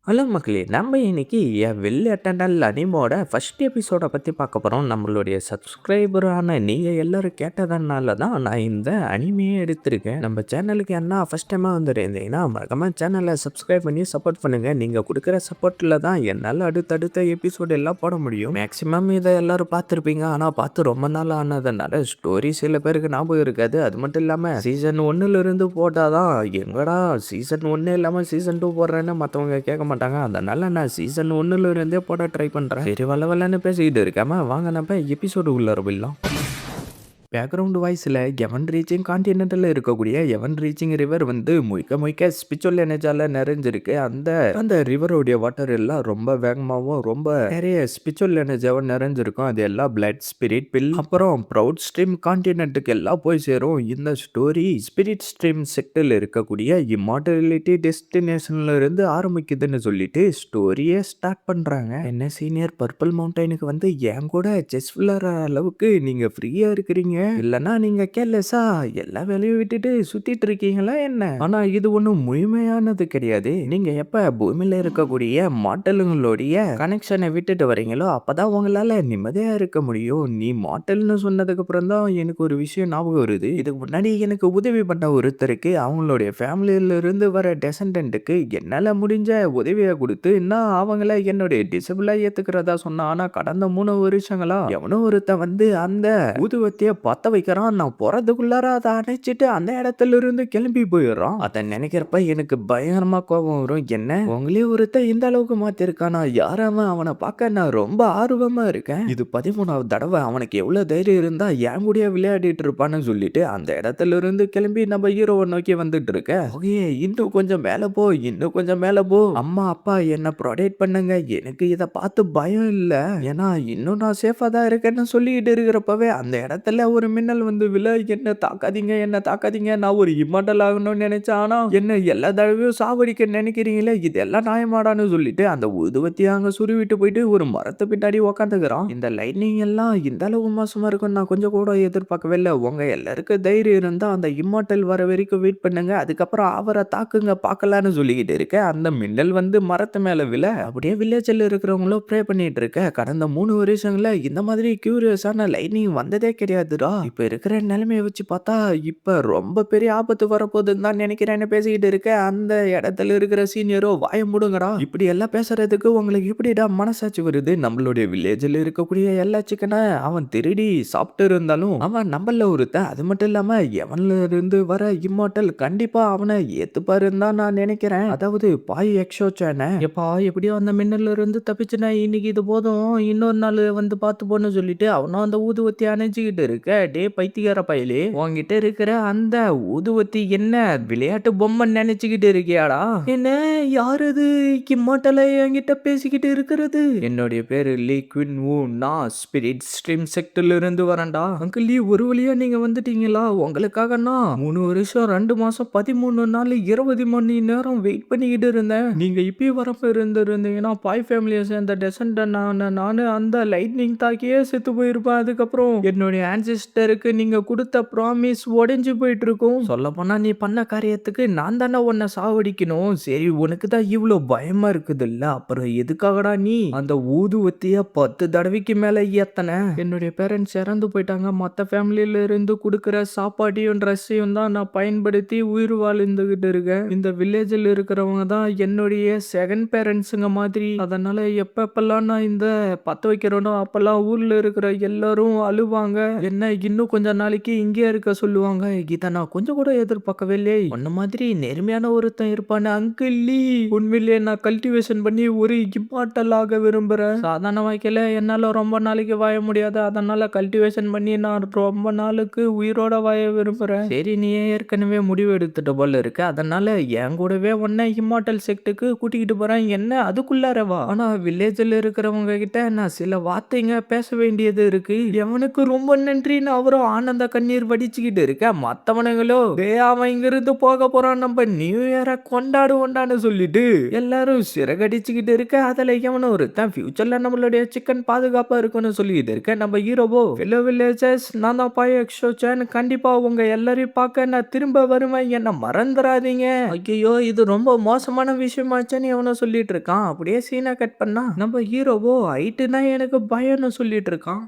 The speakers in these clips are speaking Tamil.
ஹலோ மக்களே! நம்ம இன்னைக்கு "வில் எட்டர்னல்" அனிமோட ஃபர்ஸ்ட் எபிசோட பத்தி பார்க்க போறோம். நம்மளுடைய சப்ஸ்கிரைபரான நீங்க எல்லாரும் கேட்டதனால தான் நான் இந்த அனிமையே எடுத்திருக்கேன். நம்ம சேனலுக்கு யாருன்னா ஃபர்ஸ்ட் டைமா வந்திருந்தீங்கன்னா, மறக்காம சேனல சப்ஸ்கிரைப் பண்ணி சப்போர்ட் பண்ணுங்க. நீங்க குடுக்குற சப்போர்ட்ல தான் என்னால அடுத்தடுத்த எபிசோடு எல்லாம் போட முடியும். மேக்ஸிமம் இத எல்லாரும் பார்த்துருப்பீங்க. ஆனா பார்த்து ரொம்ப நாள் ஆனதுனால ஸ்டோரி சில பேருக்கு ஞாபகம் இருக்காது. அது மட்டும் இல்லாம சீசன் 1ல இருந்து போட்டா தான், எங்கடா சீசன் 1 இல்லாம சீசன் 2 போடுறேன்னு மத்தவங்க கேட்க மாட்டாங்க. அதனால நான் சீசன் 1ல இருந்தே போட ட்ரை பண்றேன். சரி வளவலன்னு பேசிக்கிட்டு இருக்காம வாங்க நம்ம எபிசோடு உள்ளார போயிடலாம். பேக்ரவுண்ட் வாய்ஸில் எவன் ரீச்சிங் கான்டினென்டலில் இருக்கக்கூடிய எவன் ரீச்சிங் ரிவர் வந்து முழுக்க முழுக்க ஸ்பிரிச்சுவல் எனர்ஜியால் நிறைஞ்சிருக்கு. அந்த அந்த ரிவருடைய வாட்டர் எல்லாம் ரொம்ப வேகமாகவும் ரொம்ப நிறைய ஸ்பிரிச்சுவல் எனர்ஜியாகவும் நிறைஞ்சிருக்கும். அது எல்லாம் பிளட் ஸ்பிரிட் பில் அப்புறம் ப்ரௌட் ஸ்ட்ரீம் கான்டினென்ட்டுக்கு எல்லாம் போய் சேரும். இந்த ஸ்டோரி ஸ்பிரிட் ஸ்ட்ரீம் செக்டில் இருக்கக்கூடிய இம்மார்டலிட்டி டெஸ்டினேஷன்ல இருந்து ஆரம்பிக்குதுன்னு சொல்லிட்டு ஸ்டோரியே ஸ்டார்ட் பண்றாங்க. என்ன சீனியர் பர்பிள் மவுண்டைனுக்கு வந்து என் கூட செஸ் விளையாடுற அளவுக்கு நீங்க ஃப்ரீயா இருக்கிறீங்க, இல்லனா நீங்க கேர்லெஸ்ஸா எல்லா வேலையும் விட்டுட்டு சுத்திட்டு இருக்கீங்களா என்ன? ஆனா இது ஒண்ணும் முழுமையானது கிடையாது. நீங்க எப்ப பூமியில இருக்கக்கூடிய மாட்டலுங்களுடைய கனெக்ஷனை விட்டுட்டு வரீங்களோ அப்பதான் உங்களால நிம்மதியா இருக்க முடியும். நீ மாட்டல்னு சொன்னதுக்கு அப்புறம் தான் எனக்கு ஒரு விஷயம் ஞாபகம் வருது. இதுக்கு முன்னாடி எனக்கு உதவி பண்ண ஒருத்தருக்கு அவங்களுடைய ஃபேமிலியில இருந்து வர டெசண்டன்ட்டுக்கு என்னால முடிஞ்ச உதவியை கொடுத்து நான் அவங்கள என்னுடைய டிசபிளா ஏத்துக்கிறதா சொன்னா. ஆனா கடந்த 3 வருஷங்களா எவனோ ஒருத்தன் வந்து அந்த ஊதுவத்திய பத்த வைக்கிறான். நான் போறதுக்குள்ளார அதை அணைச்சிட்டு அந்த இடத்துல இருந்து கிளம்பி போயிடுறான். அதை நினைக்கிறப்ப எனக்கு பயங்கரமா கோபம் வரும். என்ன உங்களே ஒருத்தன் இந்த அளவுக்கு மாத்திருக்கானா? யாராம அவனை பார்க்க நான் ரொம்ப ஆர்வமா இருக்கேன். இது 13வது தடவை. அவனுக்கு எவ்வளவு தைரியம் இருந்தா என் கூடயே விளையாடிட்டு இருப்பான்னு சொல்லிட்டு அந்த இடத்துல இருந்து கிளம்பி நம்ம ஹீரோவை நோக்கி வந்துட்டு இருக்க. ஓகே, இன்னும் கொஞ்சம் மேல போ, இன்னும் கொஞ்சம் மேல போ. அம்மா அப்பா என்ன ப்ரொடெக்ட் பண்ணுங்க. எனக்கு இதை பார்த்து பயம் இல்ல, ஏன்னா இன்னும் நான் சேஃபா தான் இருக்கேன்னு சொல்லிட்டு இருக்கிறப்பவே அந்த இடத்துல ஒரு மின்னல் வந்து விழ, என்ன தாக்காதீங்க, என்ன தாக்காதீங்க, நான் ஒரு இம்மார்டல் ஆகணும்னு நினைச்சேன், ஆனா என்ன எல்லா தடவையும் சாவடிக்க நினைக்கிறீங்களே, இதெல்லாம் நியாயமாடான்னு சொல்லிட்டு அந்த ஊதுவத்தியை அங்க சுருவிட்டு போயிட்டு ஒரு மரத்து பின்னாடி உக்காந்துக்கிறான். இந்த லைட்னிங் எல்லாம் இந்த அளவு மோசமா இருக்கும் நான் கொஞ்சம் கூட எதிர்பார்க்கவே இல்லை. உங்க எல்லாருக்கும் தைரியம் இருந்தா அந்த இம்மார்டல் வர வரைக்கும் வெயிட் பண்ணுங்க, அதுக்கப்புறம் அவரை தாக்குங்க பார்க்கலான்னு சொல்லிக்கிட்டு இருக்க. அந்த மின்னல் வந்து மரத்து மேல விழ அப்படியே வில்லேஜில் இருக்கிறவங்களும் ப்ரே பண்ணிட்டு இருக்க. கடந்த 3 வருஷங்கள இந்த மாதிரி கியூரியஸான லைட்னிங் வந்ததே கிடையாதுடா. இப்ப இருக்கிற நிலைமையை வச்சு பார்த்தா இப்ப ரொம்ப பெரிய ஆபத்து வரப்போகுதுன்னு தான் நினைக்கிறேன்னு பேசிக்கிட்டு இருக்க. அந்த இடத்துல இருக்கிற சீனியரோ வாய முடுங்கடா, இப்படி எல்லாம் பேசுறதுக்கு உங்களுக்கு எப்படிடா மனசாட்சி வருது? நம்மளுடைய வில்லேஜில் இருக்கக்கூடிய எல்லா சிக்கனை அவன் திருடி சாப்பிட்டு இருந்தாலும் அவன் நம்மள ஒருத்தன். அது மட்டும் இல்லாம எவன்ல இருந்து வர இம்மார்டல் கண்டிப்பா அவனை ஏத்துப்பாருன்னு தான் நான் நினைக்கிறேன். அதாவது பாய் எக்ஸோச்சான எப்பா எப்படியோ அந்த மின்னல்ல இருந்து தப்பிச்சுனா இன்னைக்கு இது போதும், இன்னொரு நாள் வந்து பார்த்து போன்னு சொல்லிட்டு அவனும் அந்த ஊதுவத்தி அணைஞ்சுக்கிட்டு இருக்க. டே பைத்தியக்கார பயலே, உன்கிட்ட இருக்கிற அந்த ஊதுவத்தி என்ன விளையாட்டு பொம்மை நினைச்சுக்கிட்டு இருக்கியாடா? என்ன யார் அது கிம்மாட்டல என்கிட்ட பேசிக்கிட்டு இருக்கிறது? என்னுடைய பேரு லீ குவின் வூ. நான் ஸ்பிரிட் ஸ்ட்ரீம் செக்டர்ல இருந்து வரேன்டா. அங்கிள் லீ, ஒரு வழியா நீங்க வந்துட்டீங்களா? உங்களுக்காக நான் 3 வருஷம் 2 மாசம் 13 நாள் 20 மணி நேரம் வெயிட் பண்ணிக்கிட்டு இருந்தேன். நீங்க இப்பயும் வரப்ப இருந்தீங்கன்னா பாய் ஃபேமிலியை சேர்ந்த டெசண்டன்ட் நானு அந்த லைட்னிங் தாக்கியே செத்து போயிருப்பேன். அதுக்கப்புறம் என்னுடைய ஆன்சிஸ்டருக்கு நீங்க கொடுத்த ப்ராமிஸ் உடைஞ்சு போயிட்டு இருக்கும். சொல்ல போனா நீ பண்ண காரியத்துக்கு நான் தானே உன்னை சாவடிக்கணும். சரி, உனக்கு தான் இவ்வளோ பயமா இருக்குது இல்ல, அப்புறம் எதுக்காகடா நீ அந்த ஊதுவத்திய 10 தடவைக்கு மேல ஏத்தன? என்னுடைய பேரண்ட்ஸ் இறந்து போயிட்டாங்க. மற்ற ஃபேமிலியில இருந்து கொடுக்குற சாப்பாட்டையும் ட்ரெஸ்ஸையும் தான் நான் பயன்படுத்தி உயிர் வாழ்ந்துகிட்டு இருக்கேன். இந்த வில்லேஜில் இருக்கிறவங்க தான் என்னுடைய செகண்ட் பேரண்ட்ஸுங்க மாதிரி. அதனால எப்பப்பெல்லாம் நான் இந்த பத்த வைக்கிறோனோ அப்பெல்லாம் ஊர்ல இருக்கிற எல்லாரும் அழுவாங்க. என்ன இன்னும் கொஞ்ச நாளைக்கு இங்கே இருக்க சொல்லுவாங்க. இதை நான் கொஞ்சம் கூட எதிர்பார்க்கவே இல்லை. உன்ன மாதிரி நேர்மையான ஒருத்தன் இருப்பான்னு. அங்கிள் லீ, உண்மையிலேயே நான் கல்டிவேஷன் பண்ணி ஒரு இம்மார்டல் ஆக விரும்புறேன். சாதாரண வாழ்க்கையில என்னால ரொம்ப நாளைக்கு வாழ முடியாது, அதனால கல்டிவேஷன் பண்ணி நான் ரொம்ப நாளுக்கு உயிரோட வாழ விரும்புறேன். சரி, நீ ஏற்கனவே முடிவு எடுத்துட்ட போல இருக்கு, அதனால என் கூடவே உன்னை இம்மார்டல் செக்டுக்கு கூட்டிக்கிட்டு போறேன். என்ன அதுக்குள்ளாரவா? ஆனா வில்லேஜில் இருக்கிறவங்க கிட்ட நான் சில வார்த்தைங்க பேச வேண்டியது இருக்கு. எவனுக்கு ரொம்ப நன்றி அப்படின்னு அவரும் ஆனந்த கண்ணீர் வடிச்சுக்கிட்டு இருக்க, மத்தவனுங்களோ டேய் அவன் இங்கிருந்து போக போறான், நம்ம நியூ இயரை கொண்டாடுவோண்டான்னு சொல்லிட்டு எல்லாரும் சிறகடிச்சுக்கிட்டு இருக்க, அதுல எவனோ ஒருத்தன் ஃபியூச்சர்ல நம்மளுடைய சிக்கன் பாதுகாப்பா இருக்கும்னு சொல்லிட்டு இருக்க, நம்ம ஹீரோவோ ஹலோ வில்லேஜர்ஸ், நான் தான் பாய் எக்ஸோச்சன், கண்டிப்பா உங்க எல்லாரையும் பார்க்க நான் திரும்ப வருவேன், என்ன மறந்துடாதீங்க. ஐயோ இது ரொம்ப மோசமான விஷயமாச்சுன்னு எவனோ சொல்லிட்டு இருக்கான். அப்படியே சீனை கட் பண்ணா நம்ம ஹீரோவோ ஹைட்டுனா எனக்கு பயம்னு சொல்லிட்டு இருக்கான்.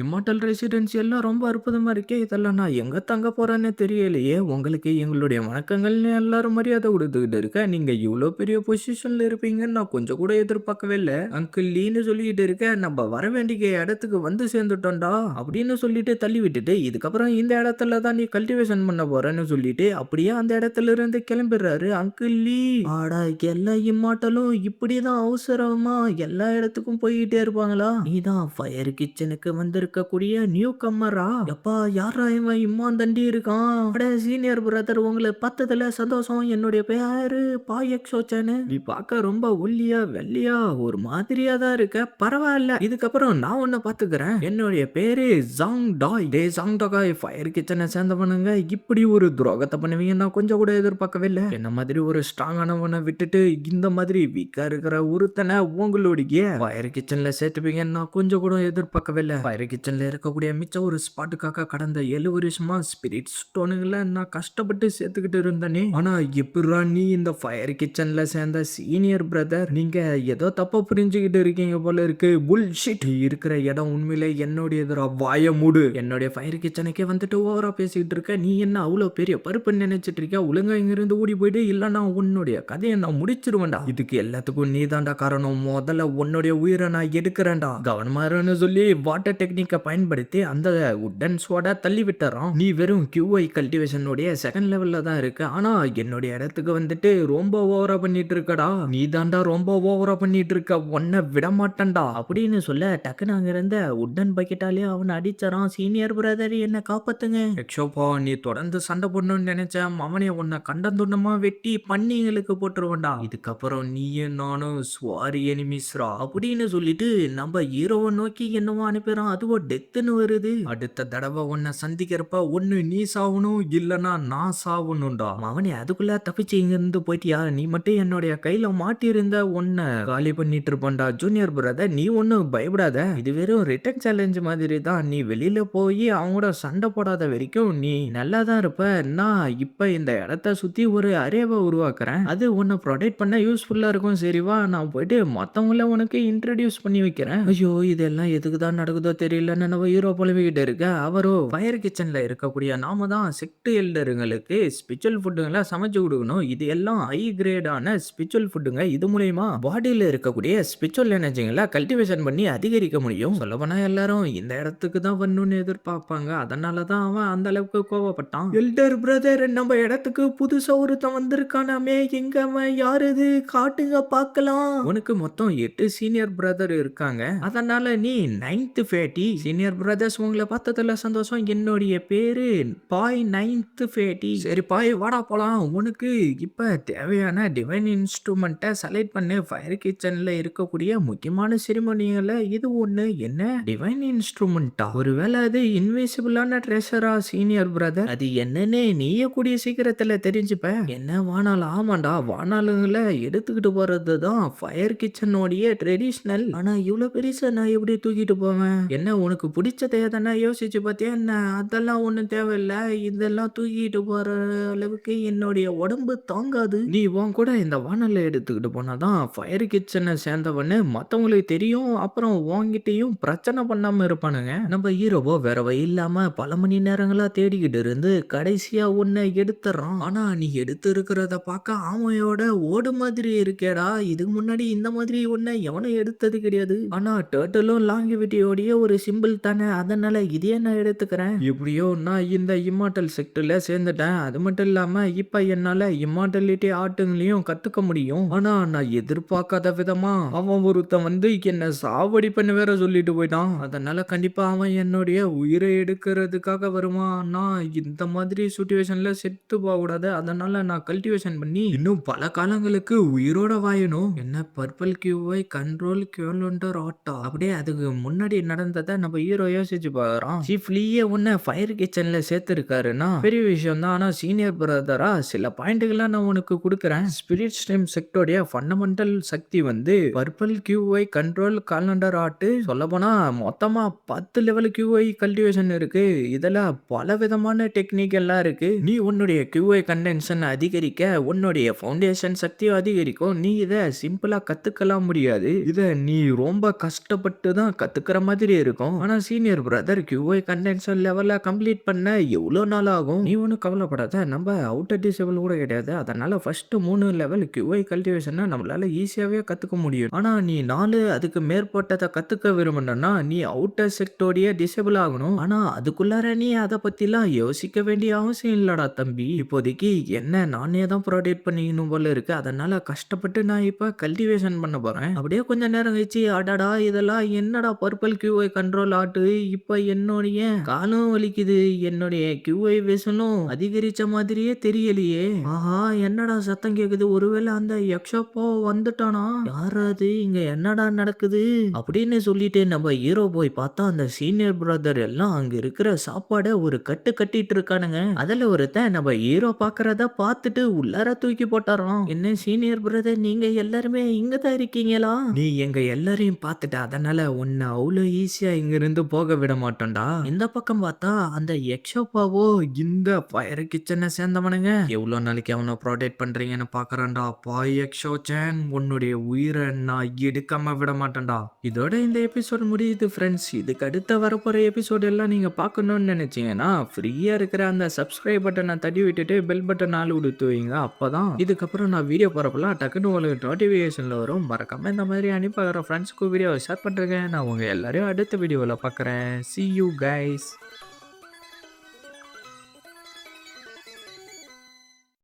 இம்மார்டல் ரெசிடென்சி எல்லாம் ரொம்ப அற்புதமா இருக்கே. இதெல்லாம் நான் எங்க தங்க போறேன்னு தெரியலையே. உங்களுக்கு எங்களுடைய வணக்கங்கள்னு எல்லாரும் மரியாதை கொடுத்துக்கிட்டு இருக்க. நீங்க இவ்வளோ பெரிய பொசிஷன்ல இருப்பீங்கன்னு நான் கொஞ்சம் கூட எதிர்பார்க்கவே இல்லை. அங்கிள் லீன்னு சொல்லிட்டு இருக்க, நம்ம வர வேண்டிய இடத்துக்கு வந்து சேர்ந்துட்டோம்டா அப்படின்னு சொல்லிட்டு தள்ளி விட்டுட்டு, இதுக்கப்புறம் இந்த இடத்துல தான் நீ கல்டிவேஷன் பண்ண போறேன்னு சொல்லிட்டு அப்படியே அந்த இடத்துல இருந்து கிளம்பிடுறாரு அங்கிள் லீ. ஆடா எல்லா இம்மார்டலும் இப்படிதான் அவசரமா எல்லா இடத்துக்கும் போய்கிட்டே இருப்பாங்களா? நீதான் ஃபயர் கிச்சனுக்கு வந்து இருக்கக்கூடிய நியூ கம்மரா? எப்பா யாரா இவன் இம்மான் தண்டி இருக்கான்? அட சீனியர் பிரதர், உங்களை பார்த்ததுல சந்தோஷம். என்னுடைய பேரு பாய் எக்ஸோச்சனு. நீ பார்க்க ரொம்ப ஒல்லியா வெள்ளையா ஒரு மாதிரியா தான் இருக்க. பரவாயில்ல, இதுக்கப்புறம் நான் உன்னை பாத்துக்கிறேன். என்னுடைய பேரு ஜாங் டாய். டே ஜாங் டாய், ஃபயர் கிச்சனை சேர்ந்தவனுங்க இப்படி ஒரு துரோகத்தை பண்ணுவீங்க நான் கொஞ்சம் கூட எதிர்பார்க்கவே இல்லை. என்ன மாதிரி ஒரு ஸ்ட்ராங்கானவனை விட்டுட்டு இந்த மாதிரி வீக்கா இருக்கிற ஒருத்தனை உங்களுடைய ஃபயர் கிச்சன்ல சேர்த்துப்பீங்கன்னு நான் கொஞ்சம் கூட எதிர்பார்க்கவே இல்லை. ஃபயர் கிச்சன்ல இருக்கக்கூடிய மிச்சம் ஒரு ஸ்பாட்டுக்காக கடந்த 7 வருஷமா ஸ்பிரிட் ஸ்டோனுங்களை நான் கஷ்டப்பட்டு சேர்த்துக்கிட்டு இருந்தேனே. ஆனா எப்படா நீ இந்த ஃபயர் கிச்சன்ல சேர்ந்த சீனியர் பிரதர்? நீங்க ஏதோ தப்பா புரிஞ்சுக்கிட்டு இருக்கீங்க போல இருக்கு. புல்ஷிட். இருக்கிற இடம் உண்மையிலே என்னுடையதுரா, வாய மூடு. என்னுடைய ஃபயர் கிச்சனுக்கே வந்துட்டு ஓவரா பேசிக்கிட்டு இருக்க. நீ என்ன அவ்வளவு பெரிய பருப்புன்னு நினைச்சிட்டு இருக்க? ஒழுங்கா இங்கிருந்து ஓடி போயிட்டு, இல்லன்னா உன்னுடைய கதையை நான் முடிச்சிருவேன்டா. இதுக்கு எல்லாத்துக்கும் நீ தாண்டா காரணம். முதல்ல உன்னுடைய உயிரை நான் எடுக்கிறேன்டா. கவனமா இருன்னு சொல்லி வாட்டர் டெக்னிக்கை பயன்படுத்தி அந்த உட்டன் ஸ்வாட தள்ளி விட்டுறான். நீ வெறும் QI கல்டிவேஷனுடைய செகண்ட் லெவல்ல தான் இருக்க. ஆனா என்னுடைய இடத்துக்கு வந்துட்டு ரொம்ப ஓவரா பண்ணிட்டு இருக்கடா. நீ தாண்டா ரொம்ப ஓவரா பண்ணிட்டு இருக்க. உன்னை விட மாட்டேன்டா அப்படின்னு சொல்ல, டக்குன்னு அங்க இருந்த உட்டன் பக்கெட்டாலே அவனை அடிச்சாரான். சீனியர் பிரதர் என்ன காப்பாத்துங்க. எக்ஷோப்பா, நீ தொடர்ந்து சண்டை போடணும்னு நினைச்சேன். அவனே உன்னை கண்டந்துண்டமா வெட்டி பண்ணிங்களுக்கு போட்டுருவண்டா. இதுக்கப்புறம் நீயும் நானும் ஸ்வாரி எனிமிஸ்ரா அப்படின்னு சொல்லிட்டு நம்ம ஹீரோவை நோக்கி என்னவோ அனுப்புறான். அதுவோ டெத்துன்னு வருது. அடுத்த தடவை உன்னை சந்திக்கிறப்ப ஒன்னு நீ சாவணும், இல்லனா நான் சாவணும்டா. அவனே அதுக்குள்ள தப்பிச்சு இங்க இருந்து போயிட்டியா? நீ மட்டும் என்னுடைய கையில மாட்டி இருந்த உன்னை காலி பண்ணிட்டு இருப்பான்டா. ஜூனியர் பிரதர், நீ ஒன்னும் பயப்படாத. இது வெறும் ரிட்டன் சேலஞ்ச் மாதிரி தான். நீ வெளியில போய் அவங்களோட சண்டை போடாத வரைக்கும் நீ நல்லா தான் இருப்ப. நான் இப்ப இந்த இடத்த சுத்தி ஒரு அரேவை உருவாக்குறேன். அது உன்னை ப்ரொடெக்ட் பண்ண யூஸ்ஃபுல்லா இருக்கும். சரிவா, நான் போயிட்டு மத்தவங்கள உனக்கு இன்ட்ரடியூஸ் பண்ணி வைக்கிறேன். ஐயோ இதெல்லாம் எதுக்கு தான் நடக்குதோ தெரியலன்னு நம்ம ஹீரோ புலம்பிக்கிட்டு இருக்க, அவரோ ஃபயர் கிச்சன்ல இருக்கக்கூடிய நாம தான் செக்ட் எல்டருங்களுக்கு ஸ்பிரிச்சுவல் ஃபுட்டுங்களை சமைச்சு கொடுக்கணும். இது எல்லாம் ஹை கிரேடான ஸ்பிரிச்சுவல் ஃபுட்டுங்க. இது மூலயமா பாடியில இருக்கக்கூடிய ஸ்பிரிச்சுவல் எனர்ஜிங்களை கல்டிவேஷன் பண்ணி அதிகரிக்க முடியும். சொல்ல போனா எல்லாரும் இந்த இடத்துக்கு தான் வரணும்னு எதிர்பார்ப்பாங்க. அதனால தான் அவன் அந்த அளவுக்கு கோவப்பட்டான். எல்டர் பிரதர், நம்ம இடத்துக்கு புதுசா ஒருத்தன் வந்திருக்கானாமே, எங்க அவன்? யாரு இது? காட்டுங்க பார்க்கலாம். உனக்கு மொத்தம் 8 சீனியர் பிரதர் இருக்காங்க. அதனால நீ 9th ஃபேட்டி. சீனியர் பிரதர்ஸ், உங்களை பார்த்ததுல சந்தோஷம். என்னுடைய பேரு பாய் 9th ஃபேட்டி. சரி பாய், வாடா போலாம். உனக்கு இப்ப தேவையான டிவைன் இன்ஸ்ட்ருமெண்ட்டை செலக்ட் பண்ணு. ஃபயர் கிச்சன்ல இருக்கக்கூடிய முக்கியமான செரிமோனிகளை இது ஒண்ணு. என்ன டிவைன் இன்ஸ்ட்ருமெண்டா? ஒருவேளை அது இன்விசிபிளான ட்ரெஷரா சீனியர் பிரதர்? அது என்னன்னு நீயே கூடிய சீக்கிரத்துல தெரிஞ்சுப்ப. என்ன வானால? ஆமாண்டா, வானாலுங்களை எடுத்துக்கிட்டு போறது தான் ஃபயர் கிச்சனோடைய ட்ரெடிஷ்னல். ஆனா இவ்வளவு பெருசா நான் எப்படி தூக்கிட்டு போவேன்? என்ன உனக்கு பிடிச்சதை தானே யோசிச்சு பார்த்தியா என்ன? அதெல்லாம் ஒன்றும் தேவையில்லை. இதெல்லாம் தூக்கிட்டு போற அளவுக்கு என்னுடைய உடம்பு தாங்காது. நீ உன் கூட இந்த வானல்ல எடுத்துக்கிட்டு போனாதான் ஃபயர் கிச்சனை சேர்ந்தவன்னு மற்றவங்களுக்கு தெரியும். அப்புறம் உன்கிட்டயும் பிரச்சனை பண்ணாம இருப்பானுங்க. நம்ம ஹீரோவோ வேற வழி இல்லாம பல மணி நேரங்களா தேடிக்கிட்டு இருந்து கடைசியா உன்னை எடுத்துறான். ஆனா நீ எடுத்து இருக்கிறத பார்க்க ஆமையோட ஓடு மாதிரி இருக்கேடா. இதுக்கு முன்னாடி இந்த மாதிரி உன்னை எவனும் எடுத்தது கிடையாது. ஆனா டர்ட்டிலும் லாங்கிவிட்டியோடைய ஒரு சிம்பிள் தானே, அதனால இதையே நான் எடுத்துக்கிறேன். எப்படியோ நான் இந்த இம்மார்டல் செக்டர்ல சேர்ந்துட்டேன். அது மட்டும் இல்லாம இப்ப என்னால இம்மார்டலிட்டி ஆர்ட்டுங்களையும் கத்துக்க முடியும். ஆனா நான் எதிர்பார்க்காத விதமா அவன் ஒருத்தன் வந்து என்ன சாவடிப்பேன்னு வேற சொல்லிட்டு போயிட்டான். அதனால கண்டிப்பா அவன் என்னுடைய உயிரை எடுக்கிறதுக்காக வருவான். நான் இந்த மாதிரி சிச்சுவேஷன்ல செத்து போகக்கூடாது. அதனால நான் கல்டிவேஷன் பண்ணி இன்னும் பல காலங்களுக்கு உயிரோட வாழணும். என்ன பர்பிள் கியூவை கண்ட்ரோல் கியூலண்டர் ஆட்டா அப்படியே அதுக்கு முன்னாடி நடந்ததை நம்ம ஹீரோ யோசிச்சு பார்க்கறோம். சீஃப் லீயே உன்னை ஃபயர் கிச்சன்ல சேர்த்திருக்காருன்னா பெரிய விஷயம் தான். ஆனா சீனியர் பிரதரா சில பாயிண்ட்டுகள்லாம் நான் உனக்கு கொடுக்குறேன். ஸ்பிரிட் ஸ்ட்ரீம் செக்டோடைய ஃபண்டமெண்டல் சக்தி வந்து பர்பிள் கியூவை கண்ட்ரோல் காலண்டர் ஆட்டு சொல்ல போனா மொத்தமா 10 லெவல் கியூஐ கல்டிவேஷன் இருக்கு. இதுல பல விதமான டெக்னிக் எல்லாம் இருக்கு. நீ உன்னுடைய கியூஐ கண்டென்ஷன் அதிகரிக்க உன்னுடைய ஃபவுண்டேஷன் சக்தியும் அதிகரிக்கும். நீ இதை சிம்பிளா கத்துக்கலாம் முடியாது. இதை நீ ரொம்ப கஷ்டப்பட்டு தான் கத்துக்கிற மாதிரி இருக்கும். ஆனா சீனியர் பிரதர் கியூஐ கண்டென்ஷன் லெவல கம்ப்ளீட் பண்ண எவ்வளவு நாள் ஆகும்? நீ ஒன்றும் கவலைப்படாத, நம்ம அவுட்டர் டிசேபிள் கூட கிடையாது. அதனால ஃபர்ஸ்ட் 3 லெவல் கியூஐ கல்டிவேஷனை நம்மளால ஈஸியாவே கத்துக்க முடியும். ஆனா நீ 4 அதுக்கு மேற்பட்டதை கத்துக்க விரும்பணும்னா நீ அவுட்டர் செக்டோடைய டிசேபிள் ஆகணும். ஆனா அதுக்குள்ளார நீ அதை பத்திலாம் யோசிக்க வேண்டிய அவசியம் இல்லடா தம்பி. இப்போதைக்கு என்ன நானே தான் ப்ரொடெக்ட் பண்ணிக்கணும் போல இருக்கு. அதனால கஷ்டப்பட்டு நான் இப்ப கல்டிவேஷன் பண்ண போறேன். அப்படியே கொஞ்ச நேரம் கழிச்சு அடடா இதெல்லாம் என்னடா பர்பிள் கியூஐ கண்ட்ரோல் ஆட்டு, இப்ப என்னுடைய காலும் வலிக்குது, என்னுடைய கியூஐ விசனும் அதிகரிச்ச மாதிரியே தெரியலையே. ஆஹா என்னடா சத்தம் கேக்குது, ஒருவேளை அந்த யக்ஷப்போ வந்துட்டானா? யாராவது இங்க என்னடா நடக்குது அப்படின்னு சொல்லிட்டு நம்ம ஹீரோ போய் பார்த்தா அந்த சீனியர் பிரதர் எல்லாம் அங்க இருக்கிற சாப்பாட ஒரு கட்டு கட்டிட்டு இருக்கானுங்க. அதுல ஒருத்தன் நம்ம ஹீரோ பாக்குறத பார்த்துட்டு உள்ளார தூக்கி போட்டாராம். என்ன சீனியர் பிரதர் நீங்க எல்லாருமே இங்க தான் இருக்கீங்களா? நீ எங்க எல்லாரையும் பார்த்துட்ட, அதனால உன்னை அவ்வளவு ஈஸியா இங்க இருந்து போக விட மாட்டோம்டா. இந்த பக்கம் பார்த்தா அந்த எக்ஷோப்பாவோ இந்த ஃபயர் கிச்சனை சேர்ந்தவனுங்க எவ்வளவு நாளைக்கு அவனை ப்ரொடெக்ட் பண்றீங்கன்னு பாக்குறான்டா. பாய் எக்ஷோ சேன் உன்னுடைய உயிரை நான் எடுக்காம விட மாட்டேன்டா. இதோட இந்த எபிசோட் முடியுது ஃப்ரெண்ட்ஸ். இதுக்கு அடுத்த வரப்போற எபிசோட் எல்லாம் நீங்க பார்க்கணும்னு நினைச்சீங்கன்னா ஃப்ரீயா இருக்கிற அந்த சப்ஸ்கிரைப் பட்டனை தட்டி விட்டுட்டு பெல் பட்டன் ஆள் கொடுத்து வைங்க. அப்பதான் இதுக்கப்புறம் நான் வீடியோ போறப்பெல்லாம் டக்குன்னு உங்களுக்கு நோட்டிபிகேஷன்ல வரும். மறக்காம இந்த மாதிரி அனுப்பி ஃப்ரெண்ட்ஸ்க்கு வீடியோ ஷேர் பண்றேங்க. நான் உங்க எல்லாரையும் அடுத்த வீடியோவில் பார்க்குறேன். See you guys.